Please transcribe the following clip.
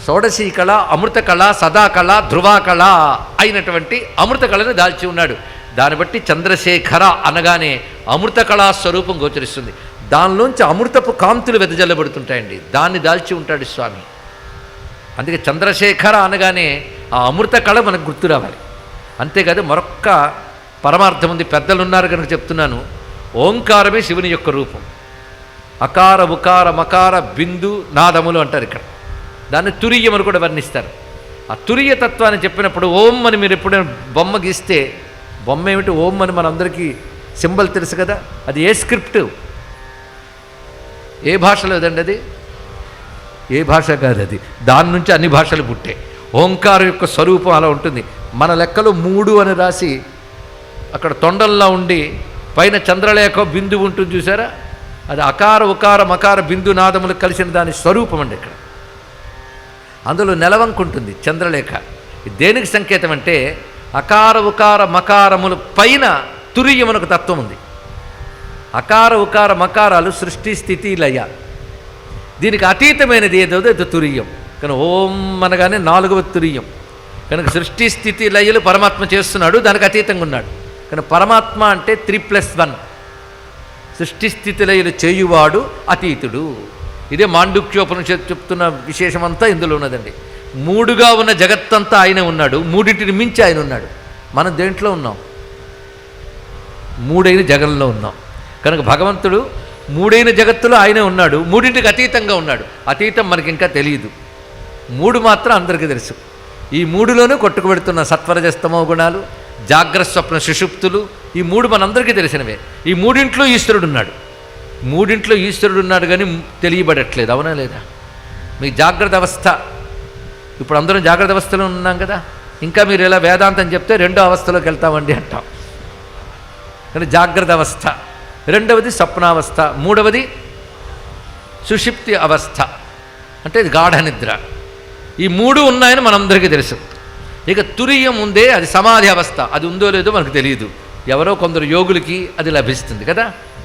షోడశీ కళ, అమృత కళ, సదాకళ, ధ్రువాకళ అయినటువంటి అమృత కళను దాల్చి ఉన్నాడు. దాన్ని బట్టి చంద్రశేఖర అనగానే అమృత కళా స్వరూపం గోచరిస్తుంది. దానిలోంచి అమృతపు కాంతులు వెదజల్లబడుతుంటాయండి. దాన్ని దాల్చి ఉంటాడు స్వామి. అందుకే చంద్రశేఖర అనగానే ఆ అమృత కళ మనకు గుర్తు రావాలి. అంతేకాదు మరొక్క పరమార్థం ఉంది. పెద్దలు ఉన్నారు కనుక చెప్తున్నాను. ఓంకారమే శివుని యొక్క రూపం. అకార ఉకార మకార బిందు నాదములు అంటారు ఇక్కడ. దాన్ని తురియం అని కూడా వర్ణిస్తారు. ఆ తురియ తత్వాన్ని చెప్పినప్పుడు ఓం అని మీరు ఎప్పుడైనా బొమ్మ గీస్తే, బొమ్మ ఏమిటి ఓం అని మనందరికీ సింబల్ తెలుసు కదా. అది ఏ స్క్రిప్ట్, ఏ భాషలో ఏదండి అది? ఏ భాష కాదు అది. దాని నుంచి అన్ని భాషలు పుట్టే. ఓంకారం యొక్క స్వరూపం అలా ఉంటుంది. మన లెక్కలో 3 అని రాసి అక్కడ తొండంలా ఉండి పైన చంద్రలేఖ బిందువు ఉంటుంది చూసారా, అది అకార ఉకార మకార బిందు నాదములు కలిసిన దాని స్వరూపం అండి. ఇక్కడ అందులో నెలవంక ఉంటుంది చంద్రలేఖ. దేనికి సంకేతం అంటే అకార ఉకార మకారముల పైన తురియమునకు తత్వం ఉంది. అకార ఉకార మకారాలు సృష్టి స్థితి లయ. దీనికి అతీతమైనది ఏదో అది తురియం. కానీ ఓం అనగానే 4వ తురియం కనుక సృష్టి స్థితి లయలు పరమాత్మ చేస్తున్నాడు, దానికి అతీతంగా ఉన్నాడు. కానీ పరమాత్మ అంటే 3+1. సృష్టి స్థితి లయలు చేయువాడు అతీతుడు. ఇదే మాండుక్యోపనిషత్తు చెప్తున్న విశేషమంతా ఇందులో ఉన్నదండి. 3గా ఉన్న జగత్తంతా ఆయన ఉన్నాడు, 3టిని మించి ఆయన ఉన్నాడు. మనం దేంట్లో ఉన్నాం? 3అయిన జగంలో ఉన్నాం. కనుక భగవంతుడు 3అయిన జగత్తులో ఆయనే ఉన్నాడు, 3టికి అతీతంగా ఉన్నాడు. అతీతం మనకి ఇంకా తెలియదు. 3 మాత్రం అందరికీ తెలుసు. ఈ 3లోనూ కొట్టుకుబెడుతున్న సత్వరజస్తమో గుణాలు, జాగ్రత్త స్వప్న సుషుప్తులు, ఈ 3 మనందరికీ తెలిసినవే. ఈ 3ఇంట్లో ఈశ్వరుడు ఉన్నాడు. 3ఇంట్లో ఈశ్వరుడు ఉన్నాడు కానీ తెలియబడట్లేదు. అవునా లేదా? మీ జాగ్రత్త అవస్థ, ఇప్పుడు అందరం జాగ్రత్త అవస్థలో ఉన్నాం కదా. ఇంకా మీరు ఇలా వేదాంతం చెప్తే 2వ అవస్థలోకి వెళ్తామండి అంటాం. కానీ జాగ్రత్త అవస్థ, 2వది స్వప్నావస్థ, 3వది సుషిప్తి అవస్థ, అంటే ఇది గాఢ నిద్ర. ఈ 3 ఉన్నాయని మనందరికీ తెలుసు. ఇక తురియం ఉందే, అది సమాధి అవస్థ. అది ఉందో లేదో మనకు తెలియదు. ఎవరో కొందరు యోగులకి అది లభిస్తుంది కదా.